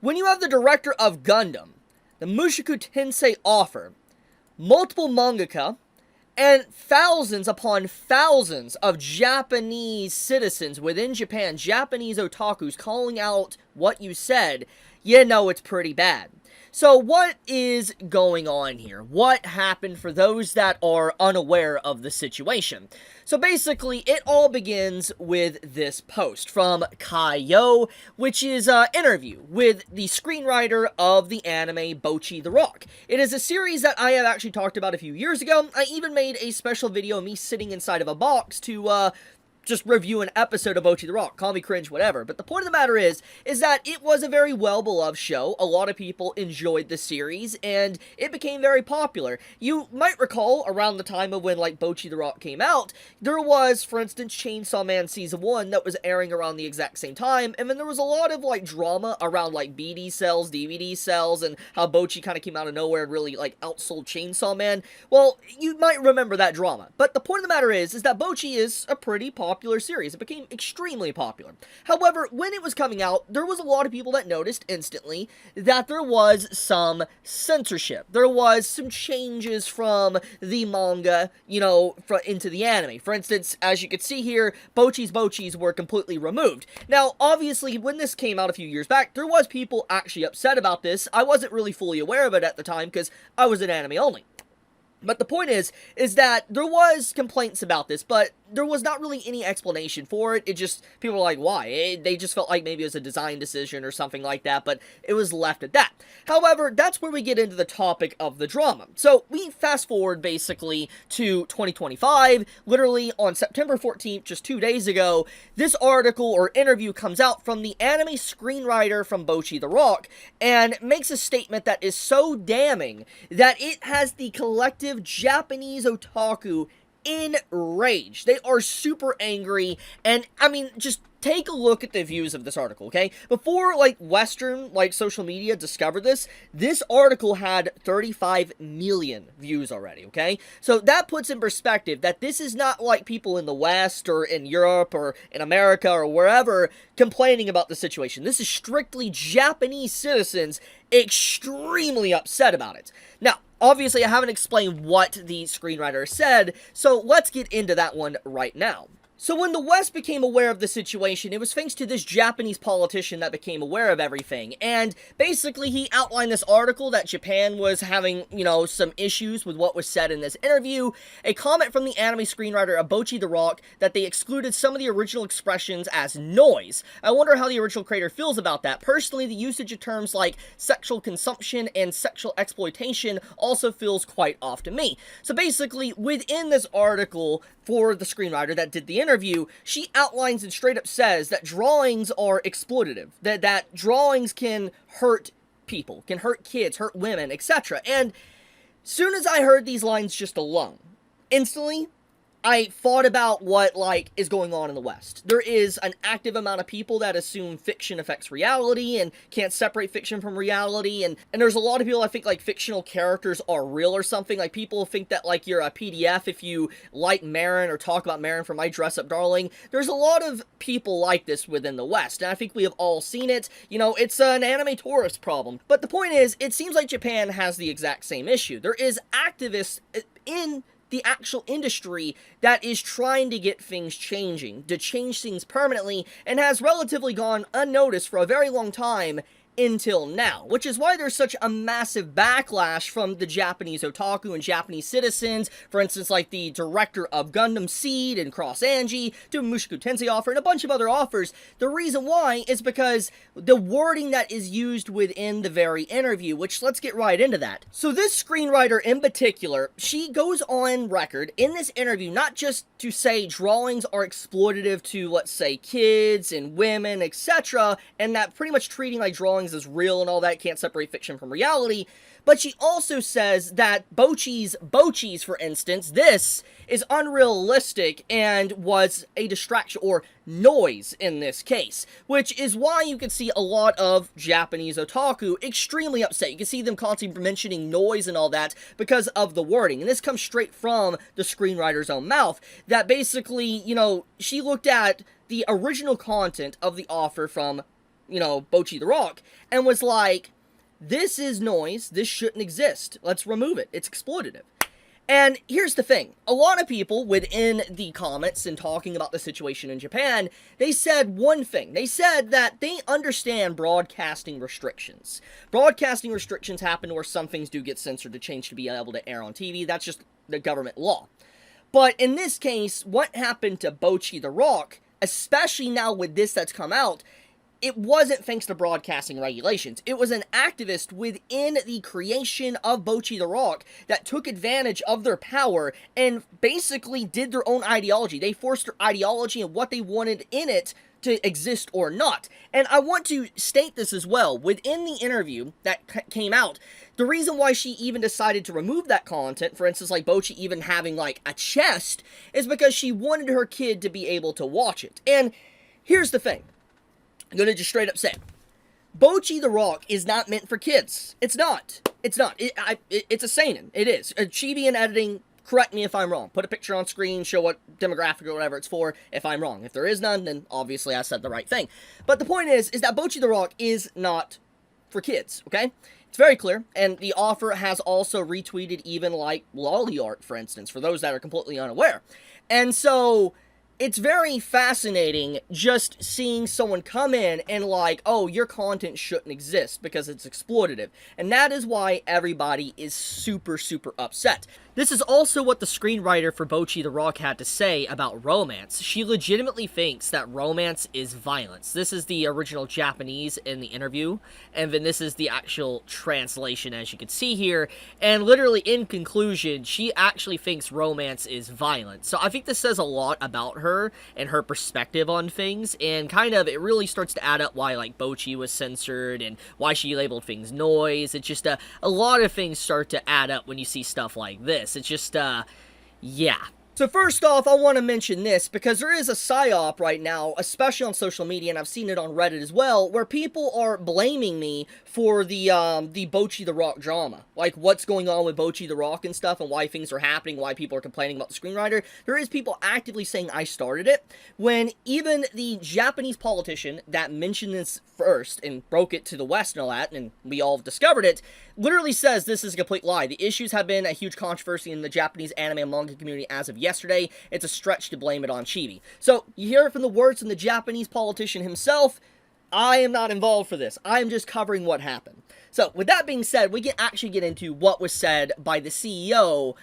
When you have the director of Gundam, the Mushoku Tensei author, multiple mangaka, and thousands upon thousands of Japanese citizens within Japan, Japanese otakus, calling out what you said, you know it's pretty bad. So what is going on here? What happened for those that are unaware of the situation? So basically, it all begins with this post from Kaiyo, which is an interview with the screenwriter of the anime Bocchi the Rock. It is a series that I have actually talked about a few years ago. I even made a special video of me sitting inside of a box to, just review an episode of Bocchi the Rock. Call me cringe, whatever. But the point of the matter is that it was a very well-beloved show. A lot of people enjoyed the series, and it became very popular. You might recall, around the time of when, like, Bocchi the Rock came out, there was, for instance, Chainsaw Man Season 1 that was airing around the exact same time, and then there was a lot of, like, drama around, like, BD sales, DVD sales, and how Bocchi kind of came out of nowhere and really, like, outsold Chainsaw Man. Well, you might remember that drama. But the point of the matter is that Bocchi is a pretty popular series. It became extremely popular. However, when it was coming out, there was a lot of people that noticed instantly that there was some censorship. There was some changes from the manga, you know, into the anime. For instance, as you can see here, Bocchis were completely removed. Now, obviously, when this came out a few years back, there was people actually upset about this. I wasn't really fully aware of it at the time because I was an anime only. But the point is that there was complaints about this, but there was not really any explanation for it. It just, people were like, why? They just felt like maybe it was a design decision or something like that, but it was left at that. However, that's where we get into the topic of the drama. So, we fast forward basically to 2025, literally on September 14th, just 2 days ago, this article or interview comes out from the anime screenwriter from Bocchi the Rock, and makes a statement that is so damning that it has the collective Japanese otaku enraged. They are super angry, and I mean, just take a look at the views of this article, okay? Before, like, Western, like, social media discovered this article had 35 million views already, okay? So that puts in perspective that this is not like people in the West or in Europe or in America or wherever complaining about the situation. This is strictly Japanese citizens extremely upset about it. Now, obviously, I haven't explained what the screenwriter said, so let's get into that one right now. So when the West became aware of the situation, it was thanks to this Japanese politician that became aware of everything, and basically he outlined this article that Japan was having, you know, some issues with what was said in this interview, a comment from the anime screenwriter of Bocchi the Rock that they excluded some of the original expressions as noise. I wonder how the original creator feels about that. Personally, the usage of terms like sexual consumption and sexual exploitation also feels quite off to me. So basically, within this article for the screenwriter that did the interview, she outlines and straight up says that drawings are exploitative, that drawings can hurt people, can hurt kids, hurt women, etc. And soon as I heard these lines just alone, instantly, I thought about what, like, is going on in the West. There is an active amount of people that assume fiction affects reality and can't separate fiction from reality, and there's a lot of people that think, like, fictional characters are real or something. Like, people think that, like, you're a PDF if you like Marin or talk about Marin from My Dress Up Darling. There's a lot of people like this within the West, and I think we have all seen it. You know, it's an anime tourist problem. But the point is, it seems like Japan has the exact same issue. There is activists in the actual industry that is trying to get things changing, to change things permanently, and has relatively gone unnoticed for a very long time until now, which is why there's such a massive backlash from the Japanese otaku and Japanese citizens, for instance, like the Director of Gundam SEED and Cross Angie, to Mushoku Tensei offer, and a bunch of other offers. The reason why is because the wording that is used within the very interview, which let's get right into that. So this screenwriter in particular, she goes on record in this interview not just to say drawings are exploitative to, let's say, kids and women, etc., and that pretty much treating like drawings is real and all that, can't separate fiction from reality, but she also says that Bocchi's, for instance, this is unrealistic and was a distraction, or noise in this case, which is why you can see a lot of Japanese otaku extremely upset. You can see them constantly mentioning noise and all that because of the wording, and this comes straight from the screenwriter's own mouth, that basically, you know, she looked at the original content of the offer from Bocchi the Rock, and was like, this is noise, this shouldn't exist, let's remove it, it's exploitative. And here's the thing, a lot of people within the comments and talking about the situation in Japan, they said one thing. They said that they understand broadcasting restrictions. Broadcasting restrictions happen where some things do get censored to change to be able to air on TV. That's just the government law. But in this case, what happened to Bocchi the Rock, especially now with this that's come out, it wasn't thanks to broadcasting regulations. It was an activist within the creation of Bocchi the Rock that took advantage of their power and basically did their own ideology. They forced their ideology and what they wanted in it to exist or not. And I want to state this as well. Within the interview that came out, the reason why she even decided to remove that content, for instance, like Bocchi even having like a chest, is because she wanted her kid to be able to watch it. And here's the thing. I'm going to just straight up say, Bocchi the Rock is not meant for kids. It's not. It's not. It's a seinen. It is. Chibi and editing, correct me if I'm wrong. Put a picture on screen, show what demographic or whatever it's for if I'm wrong. If there is none, then obviously I said the right thing. But the point is that Bocchi the Rock is not for kids, okay? It's very clear, and the author has also retweeted even like lolly art, for instance, for those that are completely unaware. And so it's very fascinating just seeing someone come in and like, oh, your content shouldn't exist because it's exploitative. And that is why everybody is super, super upset. This is also what the screenwriter for Bocchi the Rock had to say about romance. She legitimately thinks that romance is violence. This is the original Japanese in the interview, and then this is the actual translation, as you can see here. And literally, in conclusion, she actually thinks romance is violent. So I think this says a lot about her and her perspective on things, and kind of, it really starts to add up why, like, Bocchi was censored, and why she labeled things noise. It's just, a lot of things start to add up when you see stuff like this. It's just, yeah. So first off, I want to mention this, because there is a psyop right now, especially on social media, and I've seen it on Reddit as well, where people are blaming me for the Bocchi the Rock drama. Like, what's going on with Bocchi the Rock and stuff, and why things are happening, why people are complaining about the screenwriter. There is people actively saying I started it, when even the Japanese politician that mentioned this first, and broke it to the West and all that, and we all discovered it, literally says this is a complete lie. The issues have been a huge controversy in the Japanese anime and manga community as of yesterday. It's a stretch to blame it on Chibi. So, you hear it from the words from the Japanese politician himself. I am not involved for this. I am just covering what happened. So, with that being said, we can actually get into what was said by the CEO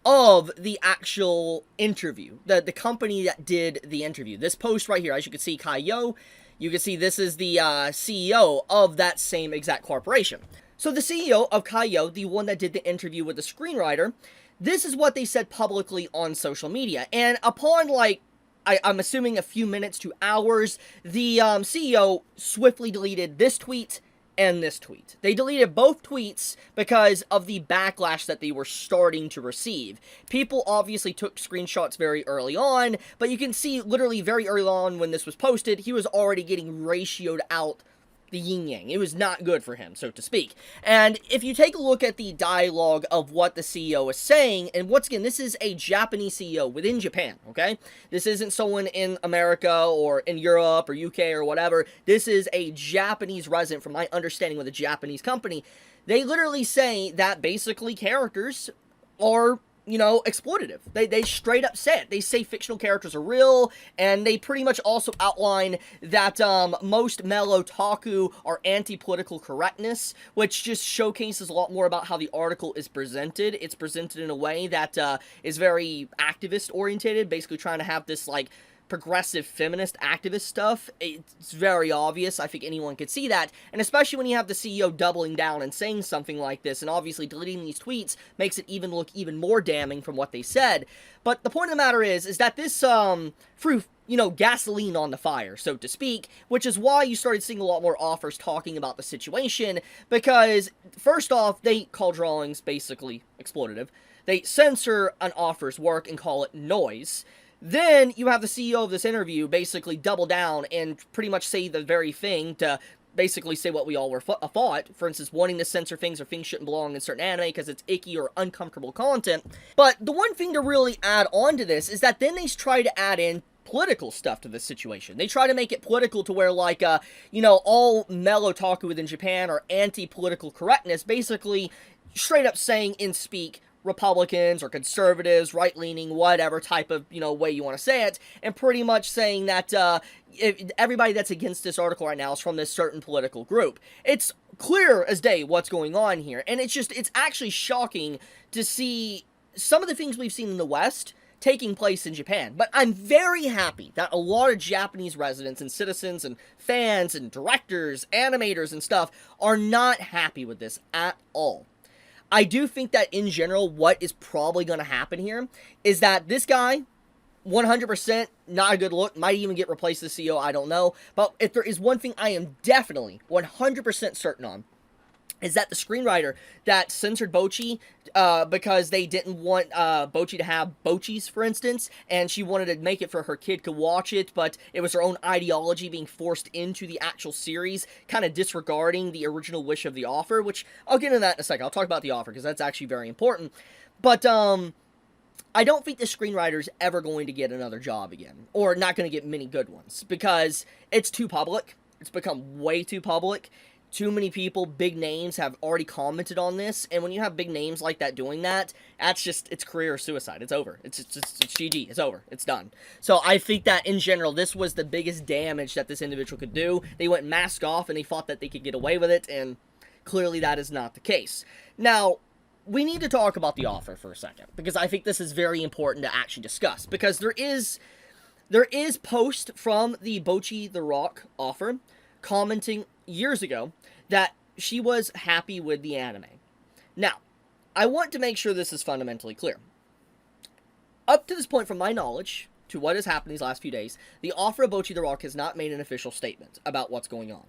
of the actual interview. The company that did the interview. This post right here, as you can see, Kaiyo, you can see this is the CEO of that same exact corporation. So the CEO of Kaiyo, the one that did the interview with the screenwriter, this is what they said publicly on social media. And upon, like, I'm assuming a few minutes to hours, the CEO swiftly deleted this tweet and this tweet. They deleted both tweets because of the backlash that they were starting to receive. People obviously took screenshots very early on, but you can see literally very early on when this was posted, he was already getting ratioed out the yin-yang. It was not good for him, so to speak. And if you take a look at the dialogue of what the CEO is saying, and once again, this is a Japanese CEO within Japan, okay? This isn't someone in America or in Europe or UK or whatever. This is a Japanese resident, from my understanding, with a Japanese company. They literally say that basically characters are, you know, exploitative. They straight up say it. They say fictional characters are real, and they pretty much also outline that most male otaku are anti-political correctness, which just showcases a lot more about how the article is presented. It's presented in a way that is very activist-oriented, basically trying to have this, like, progressive feminist activist stuff. It's very obvious. I think anyone could see that, and especially when you have the CEO doubling down and saying something like this, and obviously deleting these tweets makes it even look even more damning from what they said. But the point of the matter is that this threw, you know, gasoline on the fire, so to speak, which is why you started seeing a lot more offers talking about the situation, because first off, they call drawings basically exploitative. They censor an offer's work and call it noise. Then you have the CEO of this interview basically double down and pretty much say the very thing to basically say what we all were thought. For instance, wanting to censor things or things shouldn't belong in certain anime because it's icky or uncomfortable content. But the one thing to really add on to this is that then they try to add in political stuff to this situation. They try to make it political to where, like, you know, all mellow otaku within Japan are anti-political correctness, basically straight up saying in speak Republicans or conservatives, right-leaning, whatever type of, you know, way you want to say it, and pretty much saying that everybody that's against this article right now is from this certain political group. It's clear as day what's going on here, and it's actually shocking to see some of the things we've seen in the West taking place in Japan. But I'm very happy that a lot of Japanese residents and citizens and fans and directors, animators and stuff are not happy with this at all. I do think that in general, what is probably going to happen here is that this guy, 100% not a good look, might even get replaced as CEO, I don't know. But if there is one thing I am definitely 100% certain on, is that the screenwriter that censored Bocchi because they didn't want Bocchi to have Bocchis, for instance, and she wanted to make it for her kid to watch it, but it was her own ideology being forced into the actual series, kind of disregarding the original wish of the author, which I'll get into that in a second. I'll talk about the author because that's actually very important. But I don't think the screenwriter's ever going to get another job again, or not going to get many good ones, because it's too public. It's become way too public. Too many people, big names, have already commented on this, and when you have big names like that doing that, that's just, it's career suicide. It's over. It's GG. It's over. It's done. So I think that, in general, this was the biggest damage that this individual could do. They went mask off, and they thought that they could get away with it, and clearly that is not the case. Now, we need to talk about the author for a second, because I think this is very important to actually discuss, because there is post from the Bocchi the Rock author commenting years ago that she was happy with the anime. Now, I want to make sure this is fundamentally clear. Up to this point, from my knowledge, to what has happened these last few days, the author of Bocchi the Rock has not made an official statement about what's going on.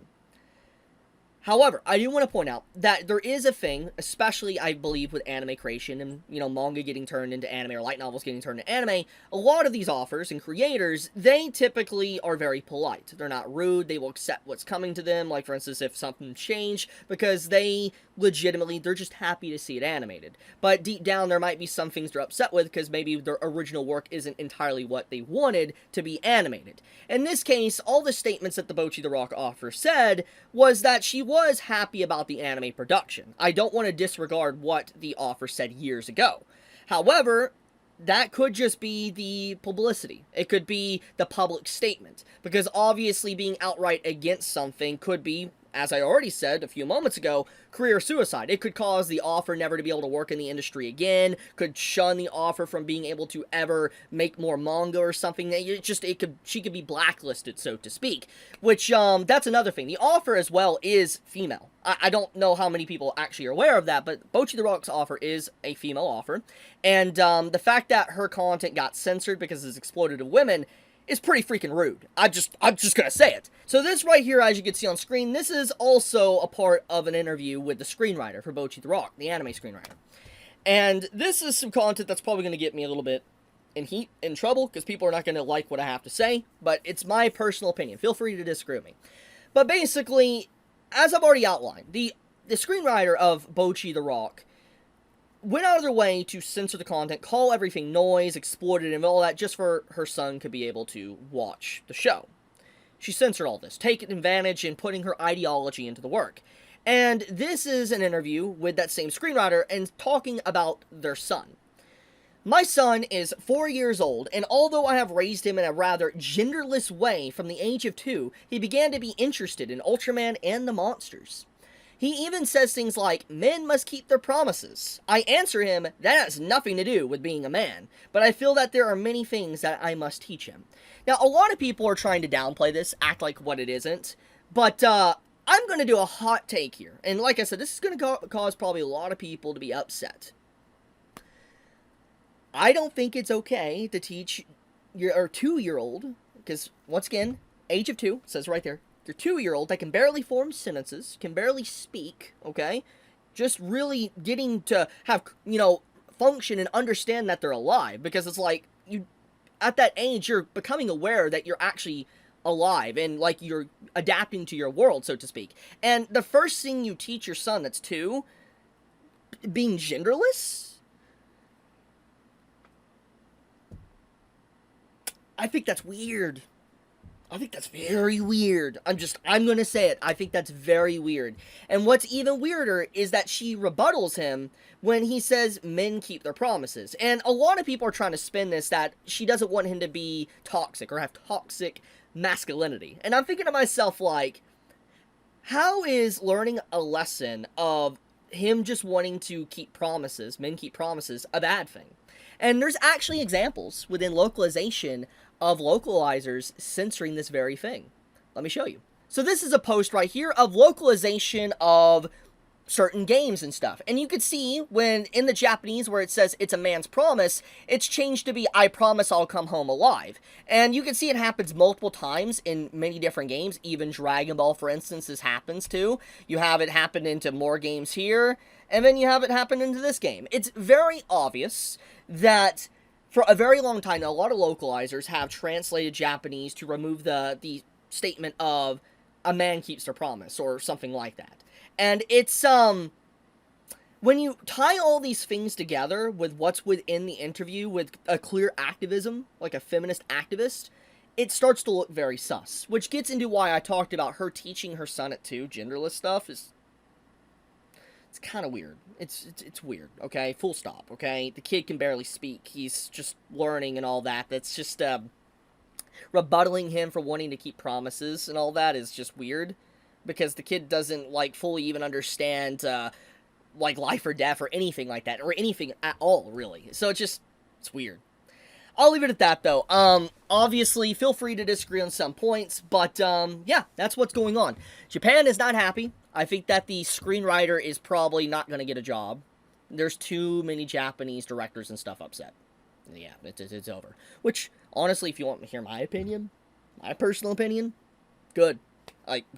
However, I do want to point out that there is a thing, especially, I believe, with anime creation and, you know, manga getting turned into anime or light novels getting turned into anime, a lot of these authors and creators, they typically are very polite. They're not rude. They will accept what's coming to them, like, for instance, if something changed, because they legitimately, they're just happy to see it animated. But deep down, there might be some things they're upset with, because maybe their original work isn't entirely what they wanted to be animated. In this case, all the statements that the Bocchi the Rock author said was that she was happy about the anime production. I don't want to disregard what the author said years ago. However, that could just be the publicity. It could be the public statement. Because obviously being outright against something could be, as I already said a few moments ago, career suicide. It could cause the author never to be able to work in the industry again, could shun the author from being able to ever make more manga or something. She could be blacklisted, so to speak. Which, that's another thing. The author as well is female. I don't know how many people actually are aware of that, but Bocchi the Rock's author is a female author. And, the fact that her content got censored because it's exploited women is pretty freaking rude. I'm just gonna say it. So this right here, as you can see on screen, this is also a part of an interview with the screenwriter for Bocchi the Rock, the anime screenwriter. And this is some content that's probably gonna get me a little bit in trouble, because people are not gonna like what I have to say, but it's my personal opinion. Feel free to disagree with me. But basically, as I've already outlined, the screenwriter of Bocchi the Rock went out of their way to censor the content, call everything noise, exploited, and all that, just for her son could be able to watch the show. She censored all this, taking advantage and putting her ideology into the work. And this is an interview with that same screenwriter and talking about their son. My son is 4 years old, and although I have raised him in a rather genderless way from the age of 2, he began to be interested in Ultraman and the monsters. He even says things like, men must keep their promises. I answer him, that has nothing to do with being a man, but I feel that there are many things that I must teach him. Now, a lot of people are trying to downplay this, act like what it isn't, but I'm going to do a hot take here. And like I said, this is going to cause probably a lot of people to be upset. I don't think it's okay to teach your 2-year-old, because once again, age of 2, it says right there, your 2-year-old that can barely form sentences, can barely speak, okay? Just really getting to have, you know, function and understand that they're alive. Because it's like, at that age, you're becoming aware that you're actually alive and, like, you're adapting to your world, so to speak. And the first thing you teach your son that's 2, being genderless? I think that's weird. I think that's very weird. I'm gonna say it. I think that's very weird. And what's even weirder is that she rebuttals him when he says men keep their promises. And a lot of people are trying to spin this that she doesn't want him to be toxic or have toxic masculinity. And I'm thinking to myself, like, how is learning a lesson of him just wanting to keep promises, men keep promises, a bad thing? And there's actually examples within localization of localizers censoring this very thing. Let me show you. So this is a post right here of localization of certain games and stuff. And you could see when in the Japanese where it says it's a man's promise, it's changed to be I promise I'll come home alive. And you can see it happens multiple times in many different games. Even Dragon Ball, for instance, this happens too. You have it happen into more games here, and then you have it happen into this game. It's very obvious that for a very long time now, a lot of localizers have translated Japanese to remove the statement of a man keeps their promise or something like that. And it's, when you tie all these things together with what's within the interview with a clear activism, like a feminist activist, it starts to look very sus. Which gets into why I talked about her teaching her son at 2 genderless stuff is... It's kind of weird. It's weird, okay? Full stop, okay? The kid can barely speak. He's just learning and all that. That's just, rebuttaling him for wanting to keep promises and all that is just weird. Because the kid doesn't, like, fully even understand, like, life or death or anything like that. Or anything at all, really. So it's weird. I'll leave it at that, though. Obviously, feel free to disagree on some points, but, yeah, that's what's going on. Japan is not happy. I think that the screenwriter is probably not going to get a job. There's too many Japanese directors and stuff upset. Yeah, it's over. Which, honestly, if you want to hear my opinion, my personal opinion, good.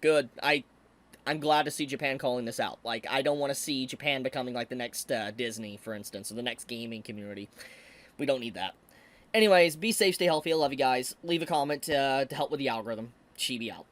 Good. I'm glad to see Japan calling this out. Like, I don't want to see Japan becoming like the next Disney, for instance, or the next gaming community. We don't need that. Anyways, be safe, stay healthy. I love you guys. Leave a comment to help with the algorithm. Chibi out.